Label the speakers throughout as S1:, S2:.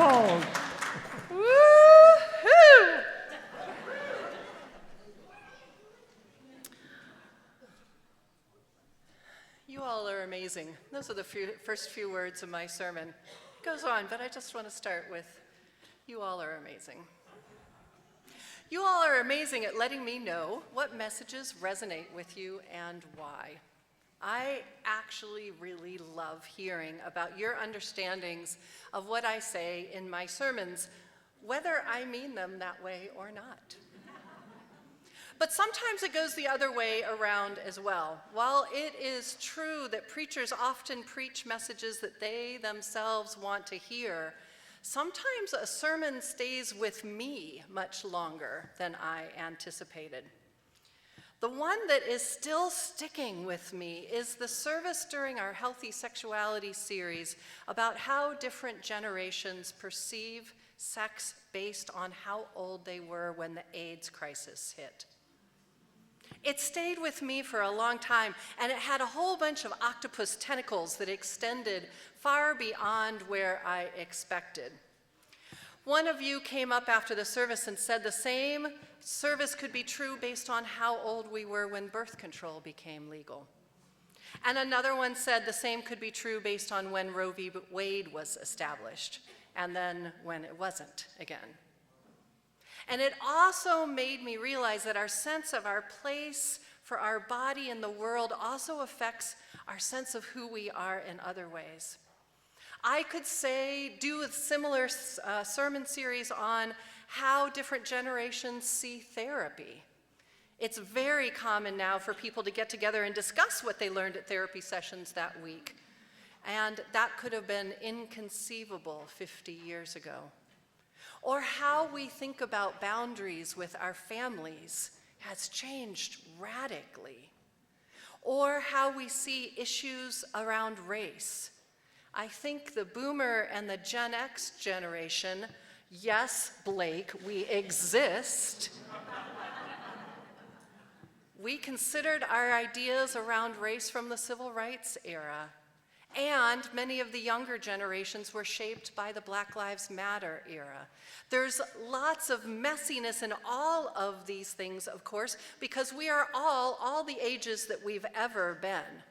S1: applause.
S2: Woo-hoo! You all are amazing. Those are the first few words of my sermon. It goes on, but I just want to start with, you all are amazing. You all are amazing at letting me know what messages resonate with you and why. I actually really love hearing about your understandings of what I say in my sermons, whether I mean them that way or not. But sometimes it goes the other way around as well. While it is true that preachers often preach messages that they themselves want to hear, sometimes a sermon stays with me much longer than I anticipated. The one that is still sticking with me is the service during our Healthy Sexuality series about how different generations perceive sex based on how old they were when the AIDS crisis hit. It stayed with me for a long time, and it had a whole bunch of octopus tentacles that extended far beyond where I expected. One of you came up after the service and said the same service could be true based on how old we were when birth control became legal. And another one said the same could be true based on when Roe v. Wade was established, and then when it wasn't again. And it also made me realize that our sense of our place for our body in the world also affects our sense of who we are in other ways. I could do a similar sermon series on how different generations see therapy. It's very common now for people to get together and discuss what they learned at therapy sessions that week. And that could have been inconceivable 50 years ago. Or how we think about boundaries with our families has changed radically. Or how we see issues around race. I think the Boomer and the Gen X generation, yes, Blake, we exist. We considered our ideas around race from the Civil Rights era. And many of the younger generations were shaped by the Black Lives Matter era. There's lots of messiness in all of these things, of course, because we are all the ages that we've ever been.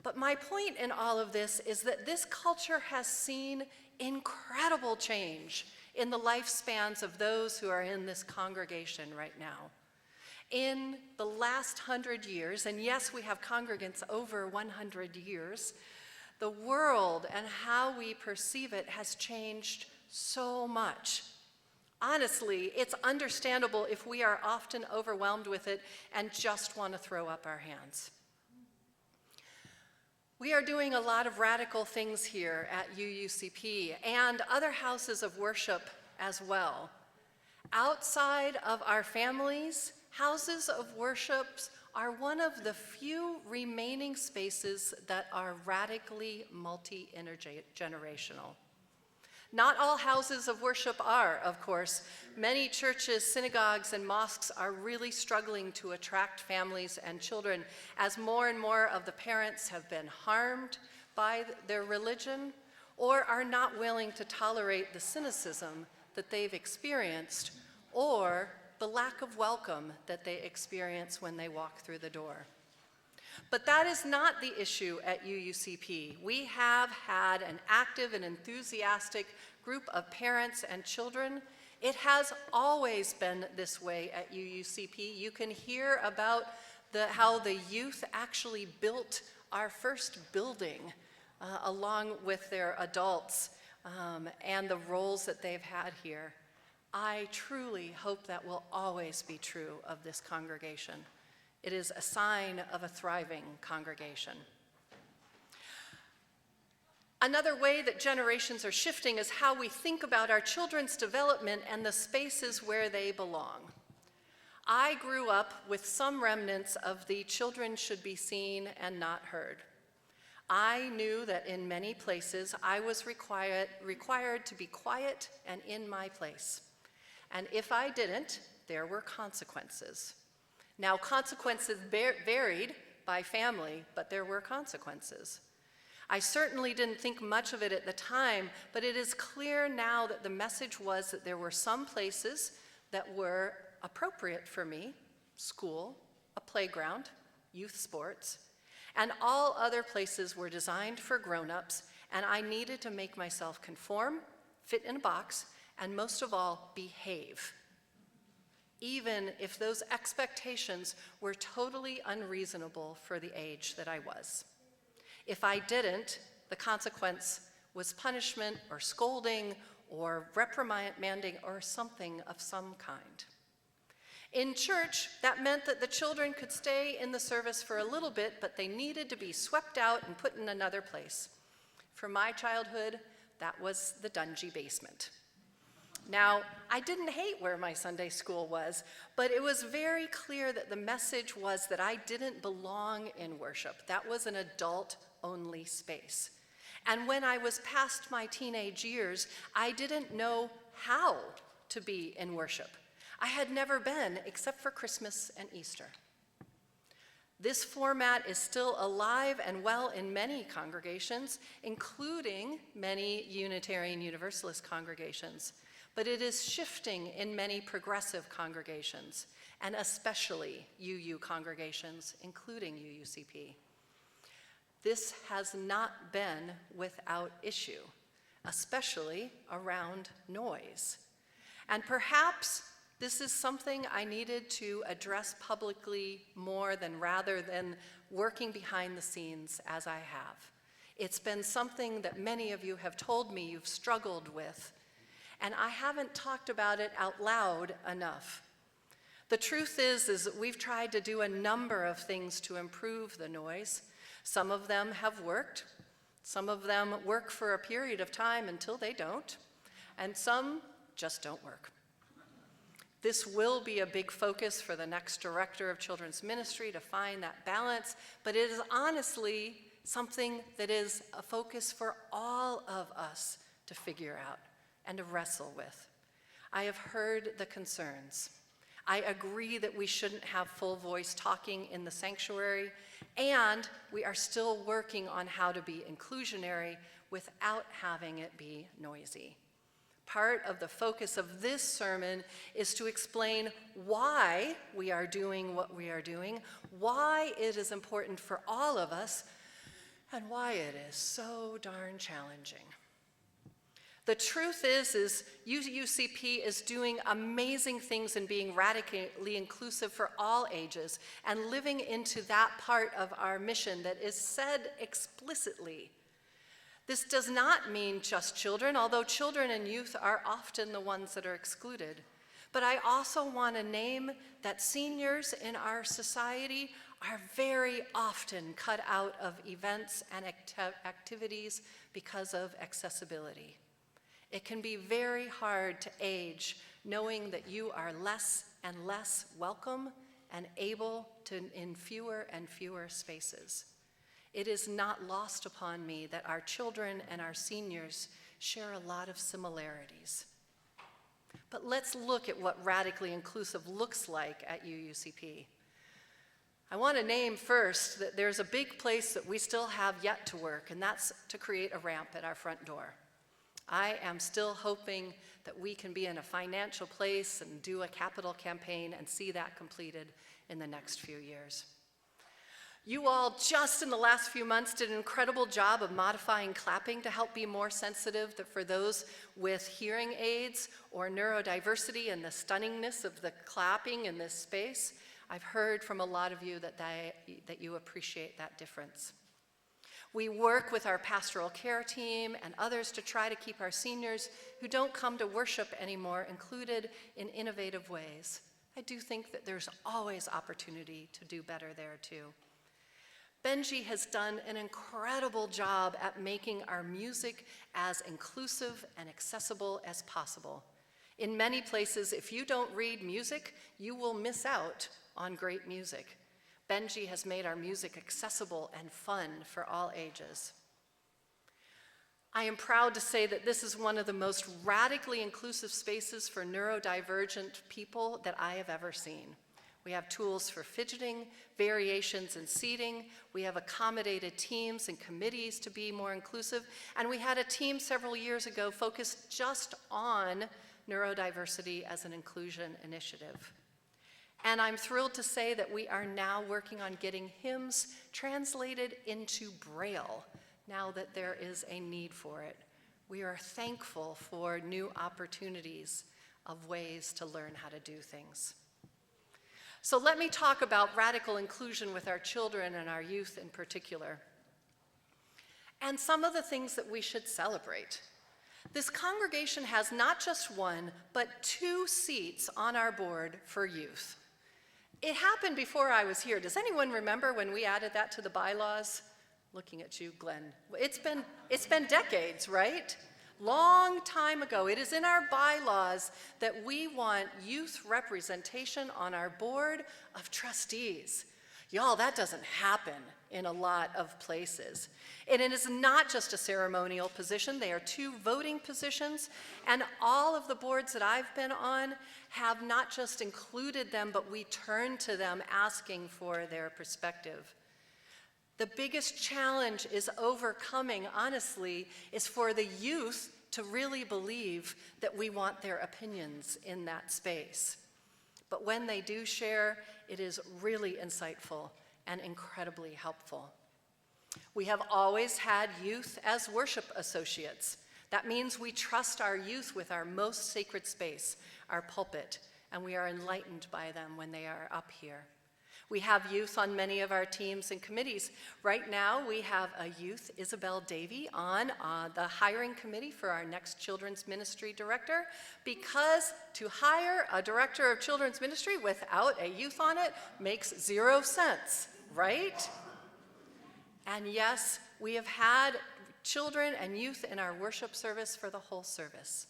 S2: But my point in all of this is that this culture has seen incredible change in the lifespans of those who are in this congregation right now. In the last 100 years, and yes, we have congregants over 100 years, the world and how we perceive it has changed so much. Honestly, it's understandable if we are often overwhelmed with it and just want to throw up our hands. We are doing a lot of radical things here at UUCP and other houses of worship as well. Outside of our families, houses of worship are one of the few remaining spaces that are radically multi-generational. Not all houses of worship are, of course. Many churches, synagogues, and mosques are really struggling to attract families and children as more and more of the parents have been harmed by their religion or are not willing to tolerate the cynicism that they've experienced or the lack of welcome that they experience when they walk through the door. But that is not the issue at UUCP. We have had an active and enthusiastic group of parents and children. It has always been this way at UUCP. You can hear about how the youth actually built our first building along with their adults and the roles that they've had here. I truly hope that will always be true of this congregation. It is a sign of a thriving congregation. Another way that generations are shifting is how we think about our children's development and the spaces where they belong. I grew up with some remnants of the children should be seen and not heard. I knew that in many places I was required to be quiet and in my place. And if I didn't, there were consequences. Now, consequences varied by family, but there were consequences. I certainly didn't think much of it at the time, but it is clear now that the message was that there were some places that were appropriate for me: school, a playground, youth sports, and all other places were designed for grown-ups, and I needed to make myself conform, fit in a box, and most of all, behave, even if those expectations were totally unreasonable for the age that I was. If I didn't, the consequence was punishment or scolding or reprimanding or something of some kind. In church, that meant that the children could stay in the service for a little bit, but they needed to be swept out and put in another place. For my childhood, that was the dungy basement. Now, I didn't hate where my Sunday school was, but it was very clear that the message was that I didn't belong in worship. That was an adult-only space. And when I was past my teenage years, I didn't know how to be in worship. I had never been except for Christmas and Easter. This format is still alive and well in many congregations, including many Unitarian Universalist congregations, but it is shifting in many progressive congregations, and especially UU congregations, including UUCP. This has not been without issue, especially around noise. And perhaps this is something I needed to address publicly more rather than working behind the scenes as I have. It's been something that many of you have told me you've struggled with, and I haven't talked about it out loud enough. The truth is that we've tried to do a number of things to improve the noise. Some of them have worked. Some of them work for a period of time until they don't, and some just don't work. This will be a big focus for the next director of children's ministry to find that balance, but it is honestly something that is a focus for all of us to figure out and to wrestle with. I have heard the concerns. I agree that we shouldn't have full voice talking in the sanctuary, and we are still working on how to be inclusionary without having it be noisy. Part of the focus of this sermon is to explain why we are doing what we are doing, why it is important for all of us, and why it is so darn challenging. The truth is UUCP is doing amazing things in being radically inclusive for all ages and living into that part of our mission that is said explicitly. This does not mean just children, although children and youth are often the ones that are excluded. But I also want to name that seniors in our society are very often cut out of events and activities because of accessibility. It can be very hard to age knowing that you are less and less welcome and able to in fewer and fewer spaces. It is not lost upon me that our children and our seniors share a lot of similarities. But let's look at what radically inclusive looks like at UUCP. I want to name first that there's a big place that we still have yet to work, and that's to create a ramp at our front door. I am still hoping that we can be in a financial place and do a capital campaign and see that completed in the next few years. You all just in the last few months did an incredible job of modifying clapping to help be more sensitive for those with hearing aids or neurodiversity and the stunningness of the clapping in this space. I've heard from a lot of you that you appreciate that difference. We work with our pastoral care team and others to try to keep our seniors who don't come to worship anymore included in innovative ways. I do think that there's always opportunity to do better there too. Benji has done an incredible job at making our music as inclusive and accessible as possible. In many places, if you don't read music, you will miss out on great music. Benji has made our music accessible and fun for all ages. I am proud to say that this is one of the most radically inclusive spaces for neurodivergent people that I have ever seen. We have tools for fidgeting, variations in seating. We have accommodated teams and committees to be more inclusive. And we had a team several years ago focused just on neurodiversity as an inclusion initiative. And I'm thrilled to say that we are now working on getting hymns translated into Braille, now that there is a need for it. We are thankful for new opportunities of ways to learn how to do things. So let me talk about radical inclusion with our children and our youth in particular, and some of the things that we should celebrate. This congregation has not just one, but 2 seats on our board for youth. It happened before I was here. Does anyone remember when we added that to the bylaws? Looking at you, Glenn. It's been decades, right? Long time ago. It is in our bylaws that we want youth representation on our board of trustees. Y'all, that doesn't happen in a lot of places. And it is not just a ceremonial position. They are 2 voting positions, and all of the boards that I've been on have not just included them, but we turn to them asking for their perspective. The biggest challenge is overcoming, honestly, is for the youth to really believe that we want their opinions in that space. But when they do share, it is really insightful and incredibly helpful. We have always had youth as worship associates. That means we trust our youth with our most sacred space, our pulpit, and we are enlightened by them when they are up here. We have youth on many of our teams and committees. Right now, we have a youth, Isabel Davey, on the hiring committee for our next children's ministry director, because to hire a director of children's ministry without a youth on it makes 0 sense, right? And yes, we have had children and youth in our worship service for the whole service.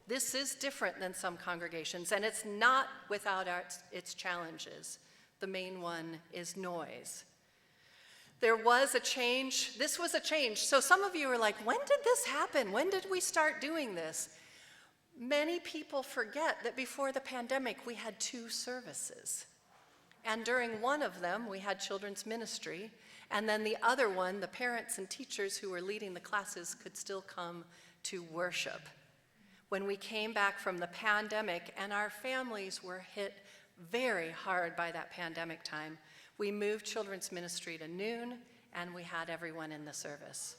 S2: This is different than some congregations, and it's not without its challenges. The main one is noise. There was a change. This was a change. So some of you are like, when did this happen? When did we start doing this? Many people forget that before the pandemic, we had 2 services. And during one of them, we had children's ministry. And then the other one, the parents and teachers who were leading the classes could still come to worship. When we came back from the pandemic and our families were hit very hard by that pandemic time, we moved children's ministry to noon, and we had everyone in the service.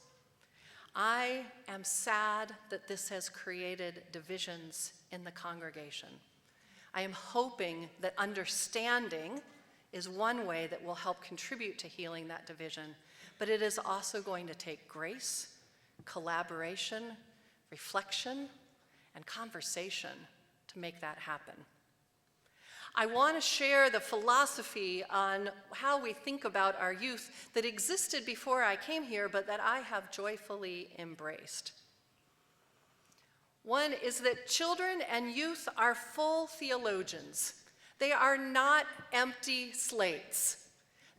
S2: I am sad that this has created divisions in the congregation. I am hoping that understanding is one way that will help contribute to healing that division, but it is also going to take grace, collaboration, reflection, and conversation to make that happen. I want to share the philosophy on how we think about our youth that existed before I came here, but that I have joyfully embraced. One is that children and youth are full theologians. They are not empty slates.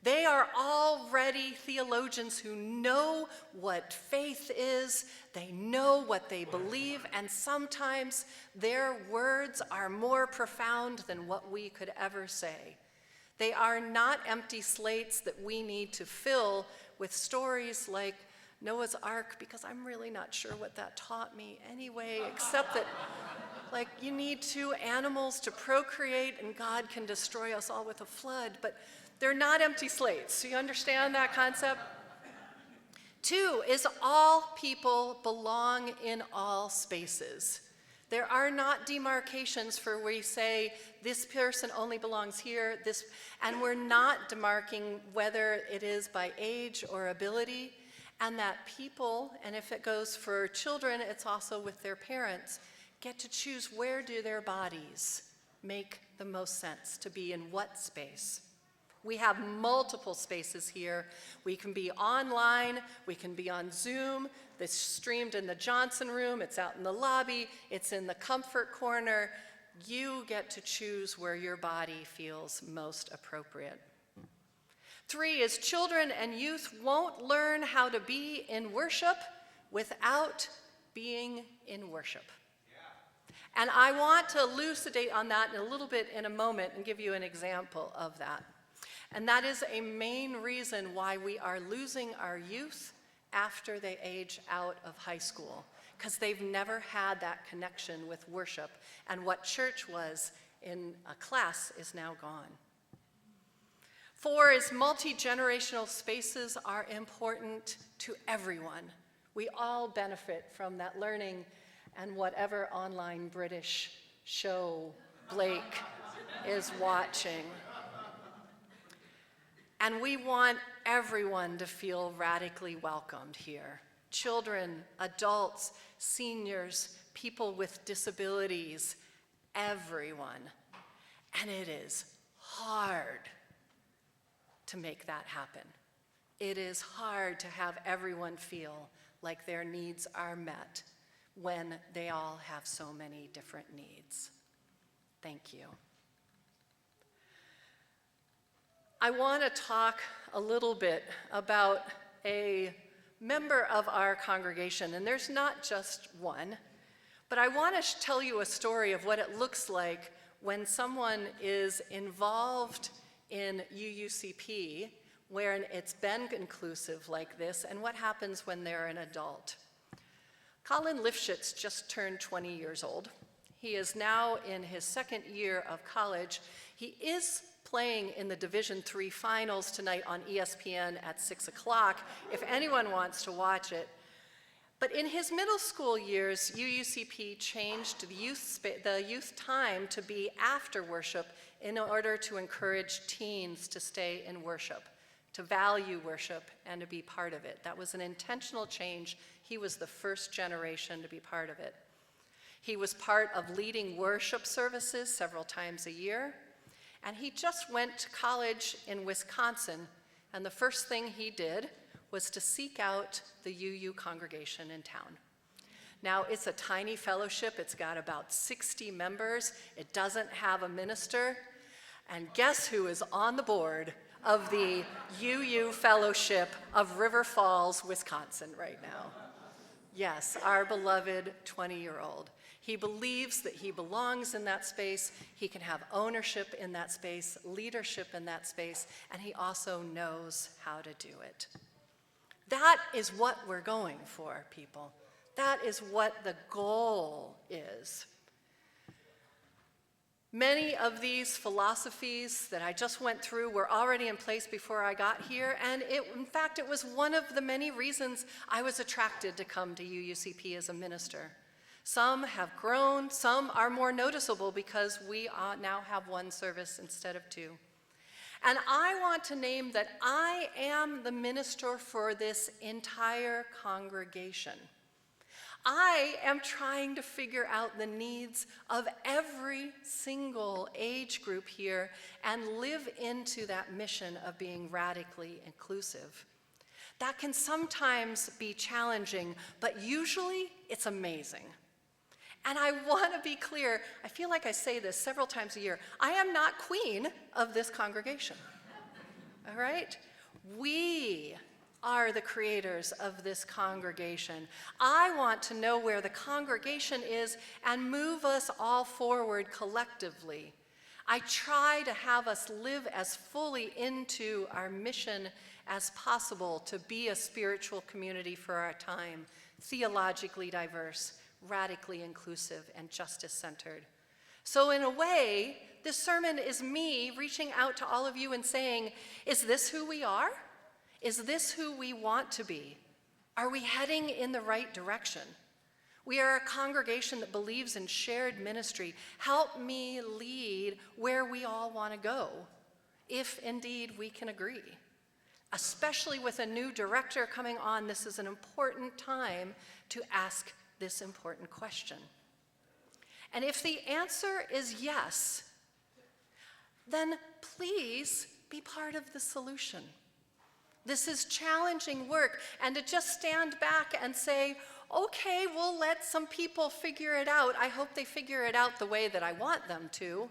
S2: They are already theologians who know what faith is, they know what they believe, and sometimes their words are more profound than what we could ever say. They are not empty slates that we need to fill with stories like Noah's Ark, because I'm really not sure what that taught me anyway, except that like you need 2 animals to procreate and God can destroy us all with a flood, but they're not empty slates. Do you understand that concept? 2 is all people belong in all spaces. There are not demarcations for where we say this person only belongs here, and we're not demarking whether it is by age or ability, and that people, and if it goes for children, it's also with their parents, get to choose where do their bodies make the most sense to be in what space. We have multiple spaces here. We can be online, we can be on Zoom, this streamed in the Johnson room, it's out in the lobby, it's in the comfort corner. You get to choose where your body feels most appropriate. 3 is children and youth won't learn how to be in worship without being in worship. And I want to elucidate on that in a little bit in a moment and give you an example of that. And that is a main reason why we are losing our youth after they age out of high school, because they've never had that connection with worship, and what church was in a class is now gone. 4 is multi-generational spaces are important to everyone. We all benefit from that learning and whatever online British show Blake is watching. And we want everyone to feel radically welcomed here. Children, adults, seniors, people with disabilities, everyone. And it is hard to make that happen. It is hard to have everyone feel like their needs are met when they all have so many different needs. Thank you. I want to talk a little bit about a member of our congregation, and there's not just one, but I want to tell you a story of what it looks like when someone is involved in UUCP, where it's been inclusive like this, and what happens when they're an adult. Colin Lifshitz just turned 20 years old. He is now in his second year of college. He is playing in the Division III finals tonight on ESPN at 6 o'clock, if anyone wants to watch it. But in his middle school years, UUCP changed the youth time to be after worship in order to encourage teens to stay in worship, to value worship, and to be part of it. That was an intentional change. He was the first generation to be part of it. He was part of leading worship services several times a year, and he just went to college in Wisconsin, and the first thing he did was to seek out the UU congregation in town. Now, it's a tiny fellowship. It's got about 60 members. It doesn't have a minister. And guess who is on the board of the UU Fellowship of River Falls, Wisconsin right now? Yes, our beloved 20-year-old. He believes that he belongs in that space, he can have ownership in that space, leadership in that space, and he also knows how to do it. That is what we're going for, people. That is what the goal is. Many of these philosophies that I just went through were already in place before I got here, and in fact, it was one of the many reasons I was attracted to come to UUCP as a minister. Some have grown, some are more noticeable because we now have one service instead of two. And I want to name that I am the minister for this entire congregation. I am trying to figure out the needs of every single age group here and live into that mission of being radically inclusive. That can sometimes be challenging, but usually it's amazing. And I want to be clear, I feel like I say this several times a year, I am not queen of this congregation, all right? We are the creators of this congregation. I want to know where the congregation is and move us all forward collectively. I try to have us live as fully into our mission as possible to be a spiritual community for our time, theologically diverse, radically inclusive, and justice-centered. So in a way, this sermon is me reaching out to all of you and saying, is this who we are? Is this who we want to be? Are we heading in the right direction? We are a congregation that believes in shared ministry. Help me lead where we all want to go, if indeed we can agree. Especially with a new director coming on, this is an important time to ask this important question. And if the answer is yes, then please be part of the solution. This is challenging work, and to just stand back and say, okay, we'll let some people figure it out, I hope they figure it out the way that I want them to,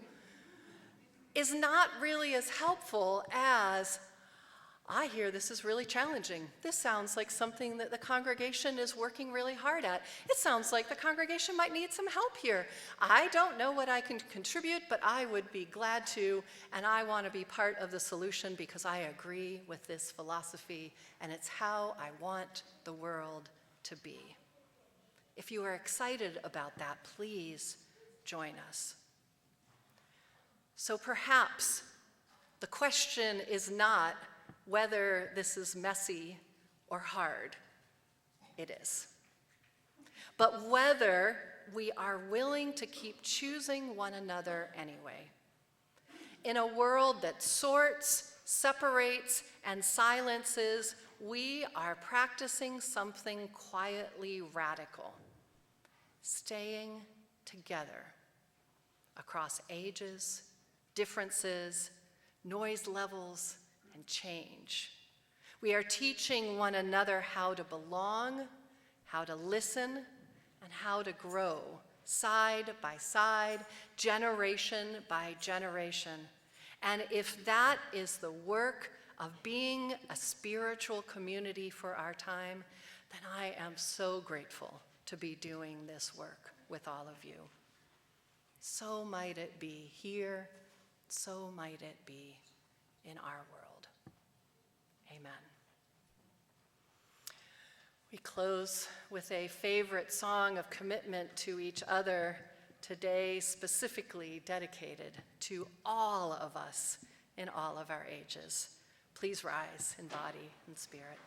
S2: is not really as helpful as, I hear this is really challenging. This sounds like something that the congregation is working really hard at. It sounds like the congregation might need some help here. I don't know what I can contribute, but I would be glad to, and I want to be part of the solution because I agree with this philosophy, and it's how I want the world to be. If you are excited about that, please join us. So perhaps the question is not whether this is messy or hard. It is. But whether we are willing to keep choosing one another anyway. In a world that sorts, separates, and silences, we are practicing something quietly radical. Staying together across ages, differences, noise levels, and change. We are teaching one another how to belong, how to listen, and how to grow side by side, generation by generation. And if that is the work of being a spiritual community for our time, then I am so grateful to be doing this work with all of you. So might it be here, so might it be in our world. Amen. We close with a favorite song of commitment to each other, today specifically dedicated to all of us in all of our ages. Please rise in body and spirit.